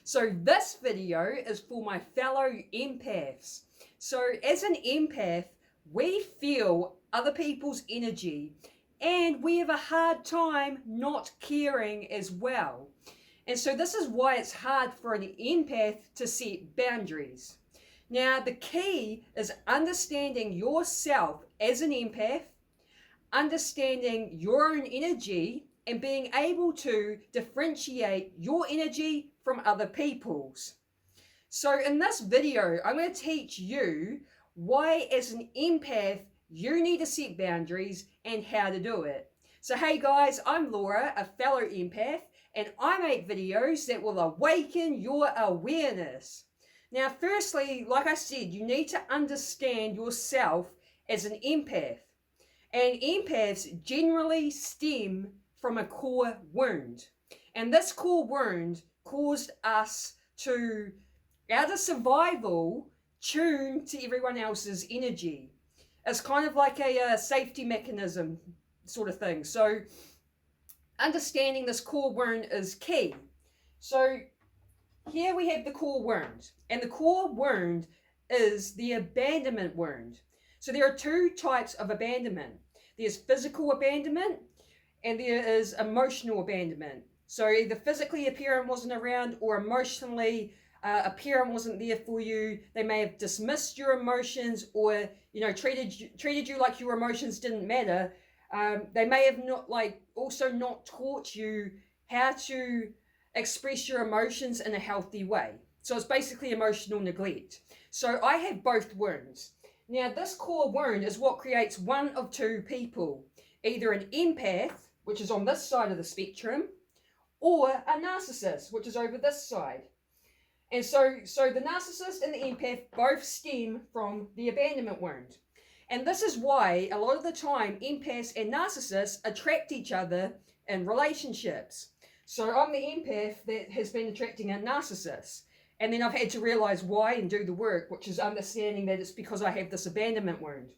So this video is for my fellow empaths. So as an empath, we feel other people's energy and we have a hard time not caring as well. And so this is why it's hard for an empath to set boundaries. Now, the key is understanding yourself as an empath, understanding your own energy, and being able to differentiate your energy from other people's. So in this video, I'm going to teach you why as an empath, you need to set boundaries and how to do it. So hey guys, I'm Laura, a fellow empath, and I make videos that will awaken your awareness. Now, firstly, like I said, you need to understand yourself as an empath. And empaths generally stem from a core wound. And this core wound caused us to, out of survival, tune to everyone else's energy. It's kind of like a safety mechanism sort of thing. So understanding this core wound is key. So here we have the core wound. And the core wound is the abandonment wound. So there are two types of abandonment. There's physical abandonment and there is emotional abandonment. So either physically a parent wasn't around or emotionally a parent wasn't there for you. They may have dismissed your emotions or treated you like your emotions didn't matter. They may have not taught you how to express your emotions in a healthy way. So it's basically emotional neglect. So I have both wounds. Now, this core wound is what creates one of two people, either an empath, which is on this side of the spectrum, or a narcissist, which is over this side. And so the narcissist and the empath both stem from the abandonment wound. And this is why a lot of the time empaths and narcissists attract each other in relationships. So I'm the empath that has been attracting a narcissist. And then I've had to realize why and do the work, which is understanding that it's because I have this abandonment wound.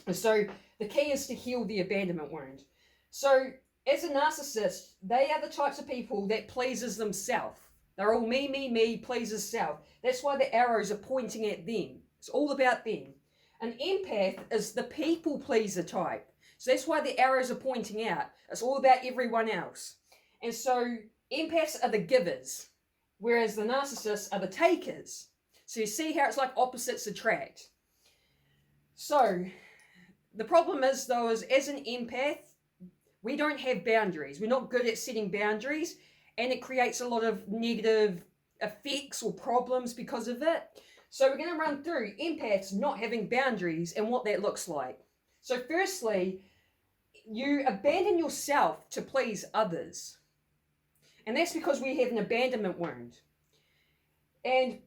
And so the key is to heal the abandonment wound. So as a narcissist, they are the types of people that pleases themselves. They're all me, pleases self. That's why the arrows are pointing at them. It's all about them. An empath is the people pleaser type. So that's why the arrows are pointing out. It's all about everyone else. And so empaths are the givers, whereas the narcissists are the takers. So you see how it's like opposites attract. So the problem is though, is as an empath, we don't have boundaries. We're not good at setting boundaries, and it creates a lot of negative effects or problems because of it. So we're going to run through empaths not having boundaries and what that looks like. So firstly, you abandon yourself to please others. And that's because we have an abandonment wound. And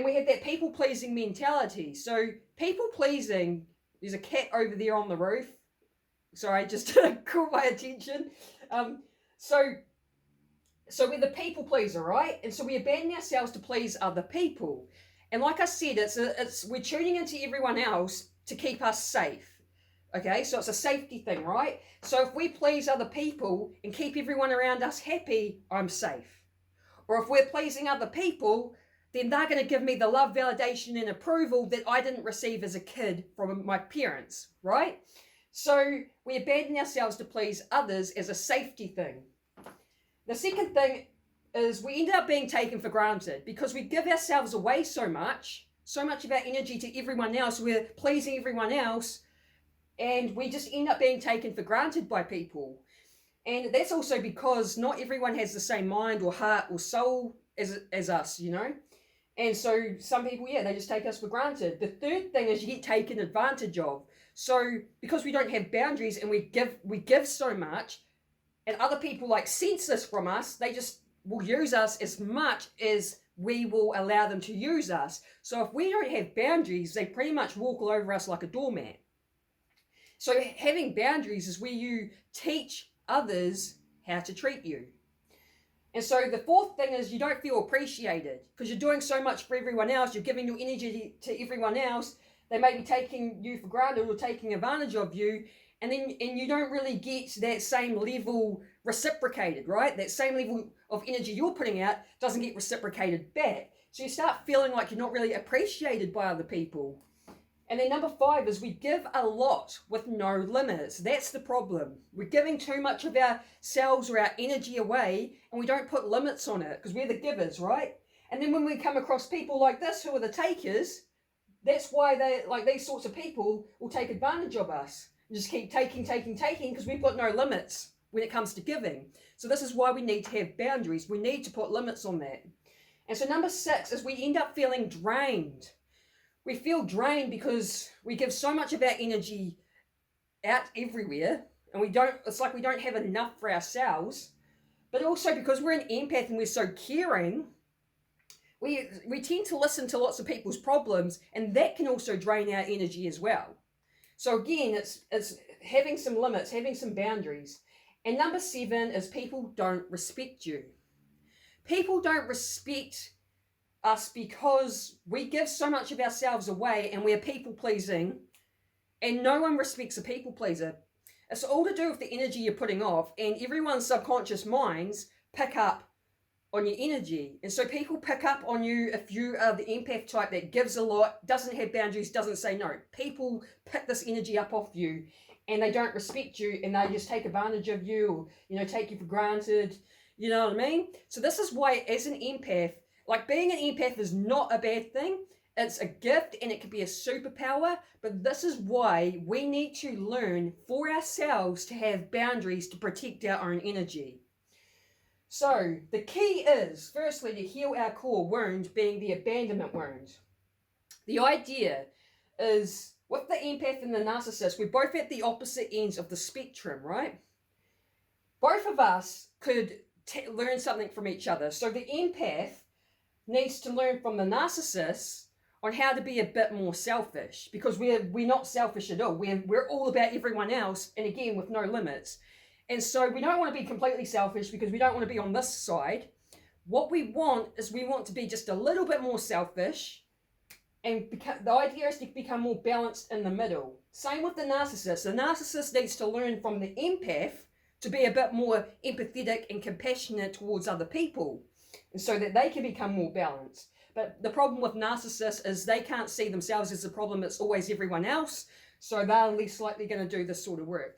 we have that people-pleasing mentality. So people-pleasing, there's a cat over there on the roof. Sorry, just caught my attention. So we're the people pleaser, right? And so we abandon ourselves to please other people. And like I said, we're tuning into everyone else to keep us safe. Okay, so it's a safety thing, right? So if we please other people and keep everyone around us happy, I'm safe. Or if we're pleasing other people, then they're going to give me the love, validation, and approval that I didn't receive as a kid from my parents, right? So we abandon ourselves to please others as a safety thing. The second thing is we end up being taken for granted because we give ourselves away so much of our energy to everyone else, we're pleasing everyone else, and we just end up being taken for granted by people. And that's also because not everyone has the same mind or heart or soul as us, And so some people, they just take us for granted. The third thing is you get taken advantage of. So because we don't have boundaries and we give so much, and other people sense this from us, they just will use us as much as we will allow them to use us. So if we don't have boundaries, they pretty much walk all over us like a doormat. So having boundaries is where you teach others how to treat you. And so the fourth thing is you don't feel appreciated because you're doing so much for everyone else. You're giving your energy to everyone else. They may be taking you for granted or taking advantage of you. And you don't really get that same level reciprocated, right? That same level of energy you're putting out doesn't get reciprocated back. So you start feeling like you're not really appreciated by other people. And then number 5 is we give a lot with no limits. That's the problem. We're giving too much of ourselves or our energy away, and we don't put limits on it because we're the givers, right? And then when we come across people like this who are the takers, that's why they, like these sorts of people, will take advantage of us. And just keep taking because we've got no limits when it comes to giving. So this is why we need to have boundaries. We need to put limits on that. And so number 6 is we end up feeling drained. We feel drained because we give so much of our energy out everywhere, and it's like we don't have enough for ourselves. But also because we're an empath and we're so caring, we tend to listen to lots of people's problems, and that can also drain our energy as well. So again, it's having some limits, having some boundaries. And number 7 is people don't respect you. People don't respect us because we give so much of ourselves away and we're people pleasing, and no one respects a people pleaser. It's all to do with the energy you're putting off, and everyone's subconscious minds pick up on your energy. And so people pick up on you if you are the empath type that gives a lot, doesn't have boundaries, doesn't say no. People pick this energy up off you, and they don't respect you, and they just take advantage of you, or take you for granted. You know what I mean? So this is why, as an empath, like being an empath is not a bad thing. It's a gift and it can be a superpower, but this is why we need to learn for ourselves to have boundaries to protect our own energy. So the key is, firstly, to heal our core wound, being the abandonment wound. The idea is, with the empath and the narcissist, we're both at the opposite ends of the spectrum, right? Both of us could learn something from each other. So the empath needs to learn from the narcissist on how to be a bit more selfish, because we're not selfish at all. We're all about everyone else, and again, with no limits. And so we don't want to be completely selfish because we don't want to be on this side. What we want is we want to be just a little bit more selfish, and the idea is to become more balanced in the middle. Same with the narcissist. The narcissist needs to learn from the empath to be a bit more empathetic and compassionate towards other people, and so that they can become more balanced. But the problem with narcissists is they can't see themselves as the problem. It's always everyone else. So they're less likely going to do this sort of work.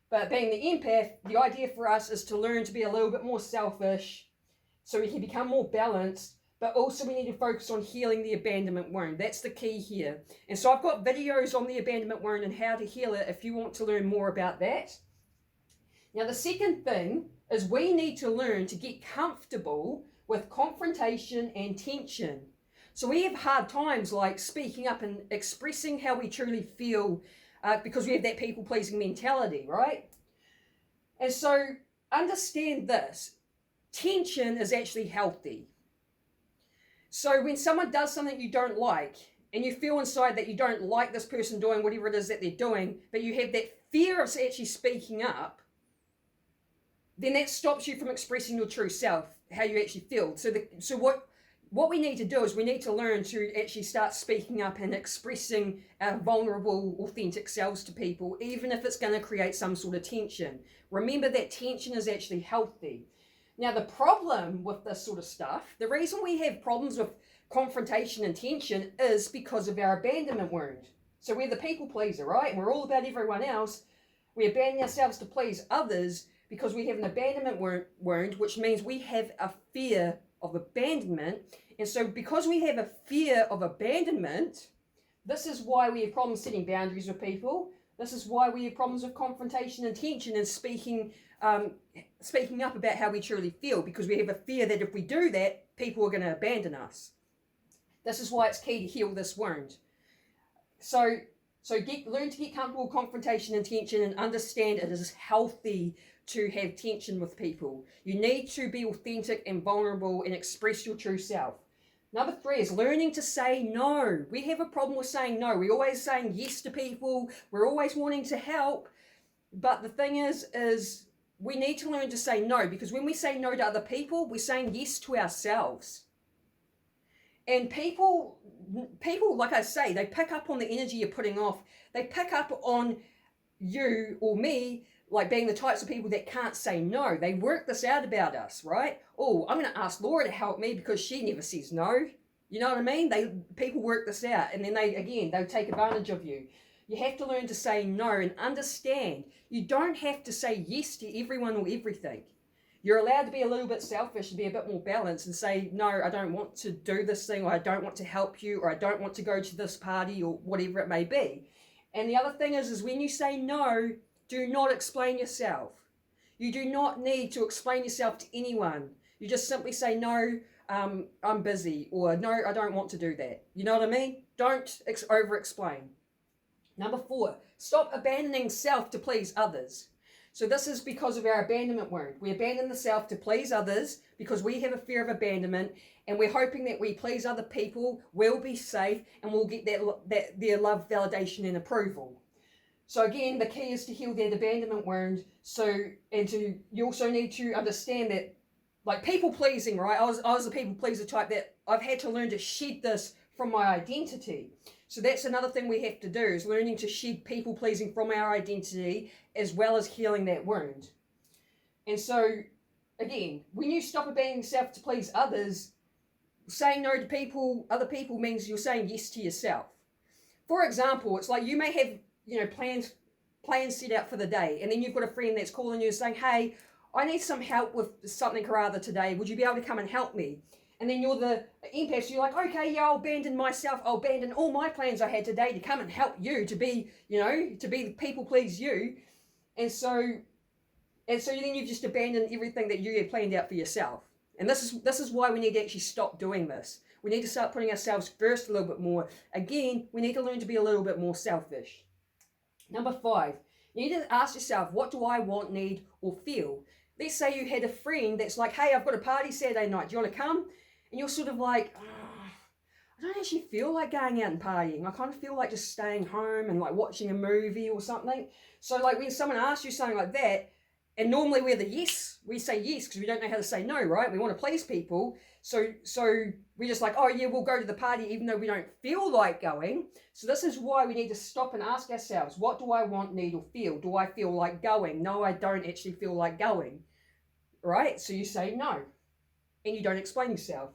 But being the empath, the idea for us is to learn to be a little bit more selfish so we can become more balanced. But also we need to focus on healing the abandonment wound. That's the key here. And so I've got videos on the abandonment wound and how to heal it if you want to learn more about that. Now the second thing is we need to learn to get comfortable with confrontation and tension. So we have hard times like speaking up and expressing how we truly feel because we have that people-pleasing mentality, right? And so understand this. Tension is actually healthy. So when someone does something you don't like, and you feel inside that you don't like this person doing whatever it is that they're doing, but you have that fear of actually speaking up, then that stops you from expressing your true self, how you actually feel. So what we need to do is we need to learn to actually start speaking up and expressing our vulnerable, authentic selves to people, even if it's going to create some sort of tension. Remember that tension is actually healthy. Now, the problem with this sort of stuff, the reason we have problems with confrontation and tension is because of our abandonment wound. So we're the people pleaser, right? And we're all about everyone else. We abandon ourselves to please others because we have an abandonment wound, which means we have a fear of abandonment. And so because we have a fear of abandonment, this is why we have problems setting boundaries with people. This is why we have problems with confrontation and tension and speaking up about how we truly feel, because we have a fear that if we do that, people are going to abandon us. This is why it's key to heal this wound. So learn to get comfortable with confrontation and tension, and understand it is healthy to have tension with people. You need to be authentic and vulnerable and express your true self. Number 3 is learning to say no. We have a problem with saying no. We're always saying yes to people. We're always wanting to help. But the thing is we need to learn to say no, because when we say no to other people, we're saying yes to ourselves. And people, like I say, they pick up on the energy you're putting off. They pick up on you or me, like being the types of people that can't say no. They work this out about us, right? Oh, I'm going to ask Laura to help me because she never says no. You know what I mean? People work this out, and then they'll take advantage of you. You have to learn to say no and understand. You don't have to say yes to everyone or everything. You're allowed to be a little bit selfish and be a bit more balanced and say, no, I don't want to do this thing, or I don't want to help you, or I don't want to go to this party, or whatever it may be. And the other thing is when you say no, do not explain yourself. You do not need to explain yourself to anyone. You just simply say, no, I'm busy, or no, I don't want to do that. You know what I mean? Don't over-explain. Number 4, stop abandoning self to please others. So this is because of our abandonment wound. We abandon the self to please others because we have a fear of abandonment, and we're hoping that we please other people, we'll be safe, and we'll get their love, validation, and approval. So again, the key is to heal that abandonment wound. You also need to understand that, like people pleasing, right? I was a people pleaser type that I've had to learn to shed this from my identity. So that's another thing we have to do, is learning to shed people pleasing from our identity as well as healing that wound. And so again, when you stop abandoning self to please others, saying no to other people means you're saying yes to yourself. For example, it's like you may have, plans set out for the day, and then you've got a friend that's calling you saying, hey, I need some help with something or other today. Would you be able to come and help me? And then you're the empath, so you're like, okay, yeah, I'll abandon myself. I'll abandon all my plans I had today to come and help you, to be the people please you. And so then you've just abandoned everything that you had planned out for yourself. And this is why we need to actually stop doing this. We need to start putting ourselves first a little bit more. Again, we need to learn to be a little bit more selfish. Number 5, you need to ask yourself, what do I want, need, or feel? Let's say you had a friend that's like, hey, I've got a party Saturday night. Do you want to come? And you're sort of like, I don't actually feel like going out and partying. I kind of feel like just staying home and like watching a movie or something. So like when someone asks you something like that, and normally we say yes because we don't know how to say no, right? We want to please people. So we're just like, oh yeah, we'll go to the party even though we don't feel like going. So this is why we need to stop and ask ourselves, what do I want, need, or feel? Do I feel like going? No, I don't actually feel like going, right? So you say no, and you don't explain yourself.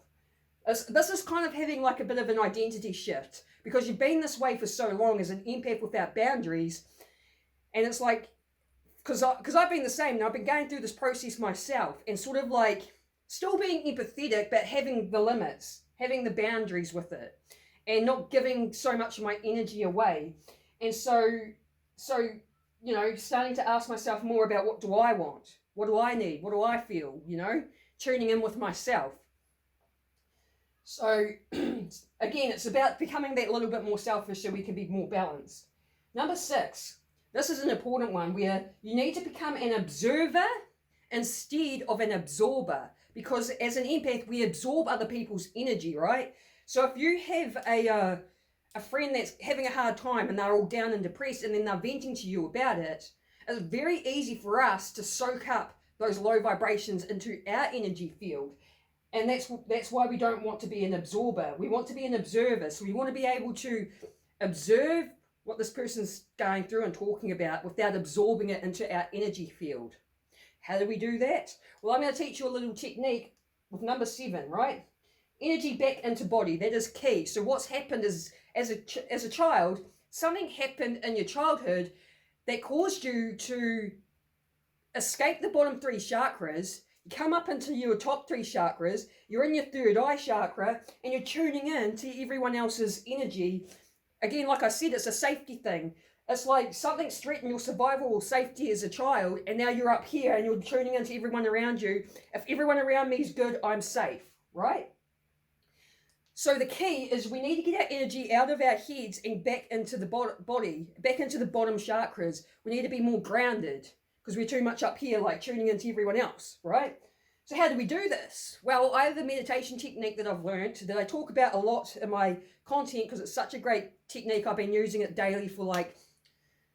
This is kind of having like a bit of an identity shift because you've been this way for so long as an empath without boundaries. And it's like, because I've been the same, and I've been going through this process myself and sort of like still being empathetic, but having the limits, having the boundaries with it, and not giving so much of my energy away. And so starting to ask myself more about, what do I want? What do I need? What do I feel? Tuning in with myself. So again, it's about becoming that little bit more selfish so we can be more balanced. Number 6, this is an important one, where you need to become an observer instead of an absorber, because as an empath, we absorb other people's energy, right? So if you have a friend that's having a hard time and they're all down and depressed and then they're venting to you about it, it's very easy for us to soak up those low vibrations into our energy field. And that's why we don't want to be an absorber. We want to be an observer. So we want to be able to observe what this person's going through and talking about without absorbing it into our energy field. How do we do that? Well, I'm going to teach you a little technique with number 7, right? Energy back into body. That is key. So what's happened is, as a child, something happened in your childhood that caused you to escape the bottom 3 chakras. You come up into your top 3 chakras, you're in your third eye chakra, and you're tuning in to everyone else's energy. Again, like I said, it's a safety thing. It's like something's threatened your survival or safety as a child, and now you're up here and you're tuning into everyone around you. If everyone around me is good, I'm safe, right? So the key is we need to get our energy out of our heads and back into the body, back into the bottom chakras. We need to be more grounded because we're too much up here, like tuning into everyone else, right? So how do we do this? Well, I have a meditation technique that I've learned that I talk about a lot in my content because it's such a great technique. I've been using it daily for like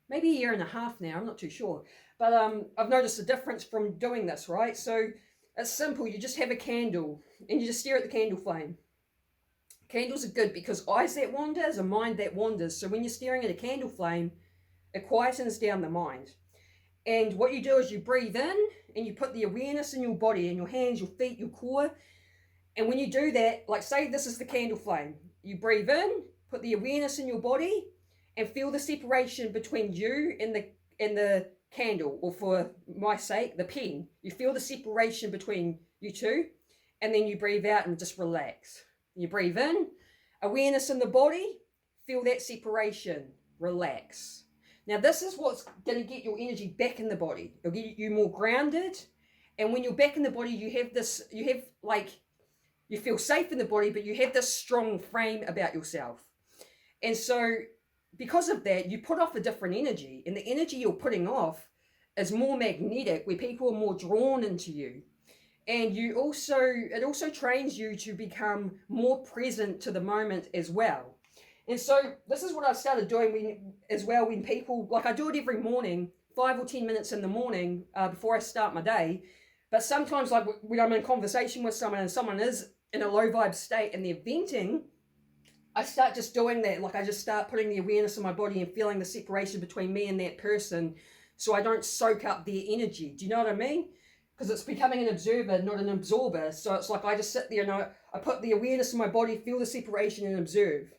maybe a year and a half now. I'm not too sure. But I've noticed a difference from doing this, right? So it's simple. You just have a candle and you just stare at the candle flame. Candles are good because eyes that wander is a mind that wanders. So when you're staring at a candle flame, it quietens down the mind. And what you do is you breathe in and you put the awareness in your body, in your hands, your feet, your core. And when you do that, like say this is the candle flame, you breathe in, put the awareness in your body, and feel the separation between you and the candle, or for my sake, the pen. You feel the separation between you two, and then you breathe out and just relax. You breathe in, awareness in the body, feel that separation, relax. Now this is what's going to get your energy back in the body. It'll get you more grounded, and when you're back in the body, you feel safe in the body, but you have this strong frame about yourself. And so because of that, you put off a different energy, and the energy you're putting off is more magnetic, where people are more drawn into you. And it also trains you to become more present to the moment as well. And so this is what I've started doing when people, like I do it every morning, 5 or 10 minutes in the morning before I start my day. But sometimes, like when I'm in conversation with someone and someone is in a low vibe state and they're venting, I start just doing that. Like I just start putting the awareness in my body and feeling the separation between me and that person, so I don't soak up their energy. Do you know what I mean? Because it's becoming an observer, not an absorber. So it's like I just sit there and I put the awareness in my body, feel the separation, and observe.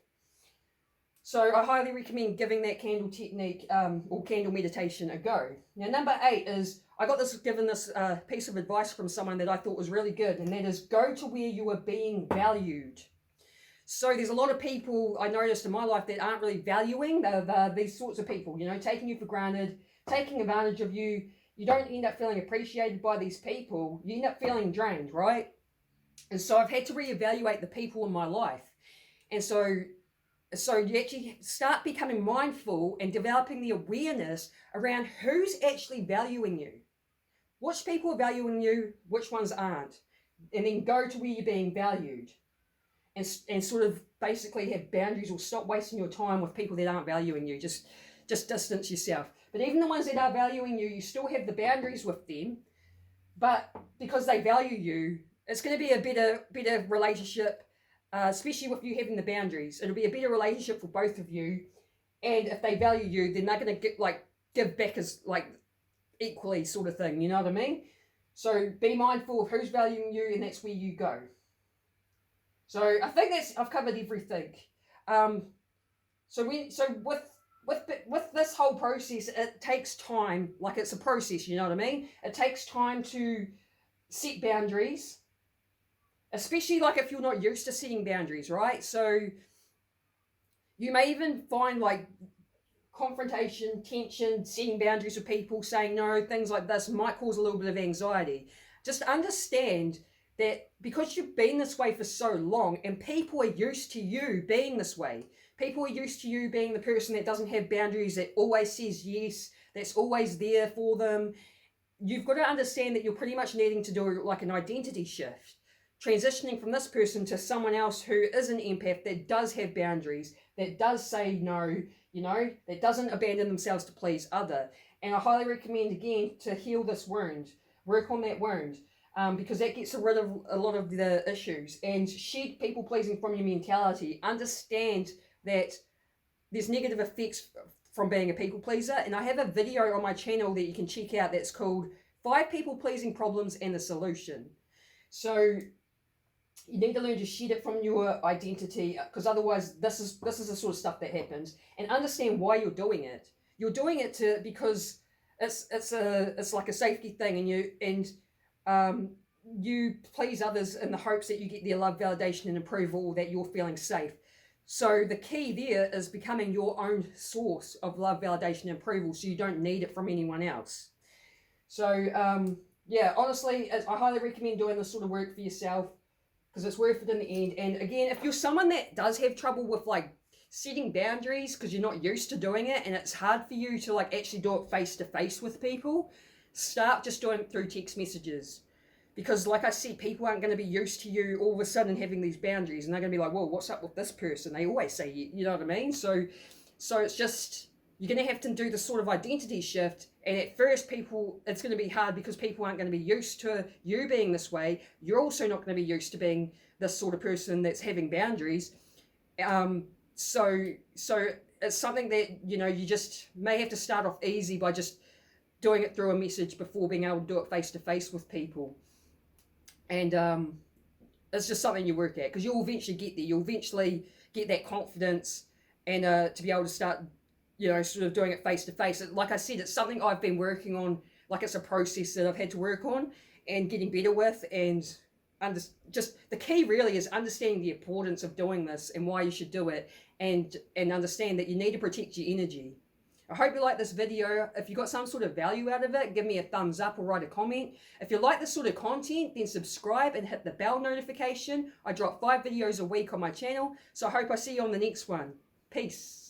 So I highly recommend giving that candle technique or candle meditation a go. Now, number 8 is, I got given this piece of advice from someone that I thought was really good, and that is go to where you are being valued. So there's a lot of people I noticed in my life that aren't really valuing these sorts of people, taking you for granted, taking advantage of you. You don't end up feeling appreciated by these people. You end up feeling drained, right? And so I've had to reevaluate the people in my life. And so you actually start becoming mindful and developing the awareness around who's actually valuing you. Which people are valuing you, which ones aren't. And then go to where you're being valued. And sort of basically have boundaries, or stop wasting your time with people that aren't valuing you. Just distance yourself. But even the ones that are valuing you, you still have the boundaries with them. But because they value you, it's going to be a better relationship, especially with you having the boundaries. It'll be a better relationship for both of you. And if they value you, then they're going to give back as equally, sort of thing. You know what I mean? So be mindful of who's valuing you, and that's where you go. So I think I've covered everything. So with this whole process, it takes time. Like it's a process, you know what I mean? It takes time to set boundaries, especially if you're not used to setting boundaries, right? So you may even find confrontation, tension, setting boundaries with people, saying no, things like this might cause a little bit of anxiety. Just understand that because you've been this way for so long, and people are used to you being this way. People are used to you being the person that doesn't have boundaries, that always says yes, that's always there for them. You've got to understand that you're pretty much needing to do an identity shift, transitioning from this person to someone else who is an empath, that does have boundaries, that does say no, that doesn't abandon themselves to please other. And I highly recommend, again, to heal this wound, work on that wound. Because that gets rid of a lot of the issues, and shed people pleasing from your mentality. Understand that there's negative effects from being a people pleaser, and I have a video on my channel that you can check out that's called 5 people pleasing problems and the solution. So you need to learn to shed it from your identity, because otherwise this is the sort of stuff that happens. And understand why you're doing it. You're doing it because it's like a safety thing, and you please others in the hopes that you get their love, validation, and approval, that you're feeling safe. So the key there is becoming your own source of love, validation, and approval, so you don't need it from anyone else. So honestly, I highly recommend doing this sort of work for yourself, because it's worth it in the end. And again, if you're someone that does have trouble with setting boundaries because you're not used to doing it, and it's hard for you to actually do it face to face with people, start just doing it through text messages. Because like I said, people aren't going to be used to you all of a sudden having these boundaries, and they're going to be like, whoa, what's up with this person? They always say, you know what I mean? So it's just, you're going to have to do this sort of identity shift. And at first it's going to be hard, because people aren't going to be used to you being this way. You're also not going to be used to being this sort of person that's having boundaries. So it's something that, you just may have to start off easy by just doing it through a message before being able to do it face to face with people. And it's just something you work at, because you'll eventually get there. You'll eventually get that confidence and to be able to start, sort of doing it face to face. Like I said, it's something I've been working on. Like, it's a process that I've had to work on and getting better with. And just the key really is understanding the importance of doing this and why you should do it, and understand that you need to protect your energy. I hope you like this video. If you got some sort of value out of it, give me a thumbs up or write a comment. If you like this sort of content, then subscribe and hit the bell notification. I drop 5 videos a week on my channel, so I hope I see you on the next one. Peace.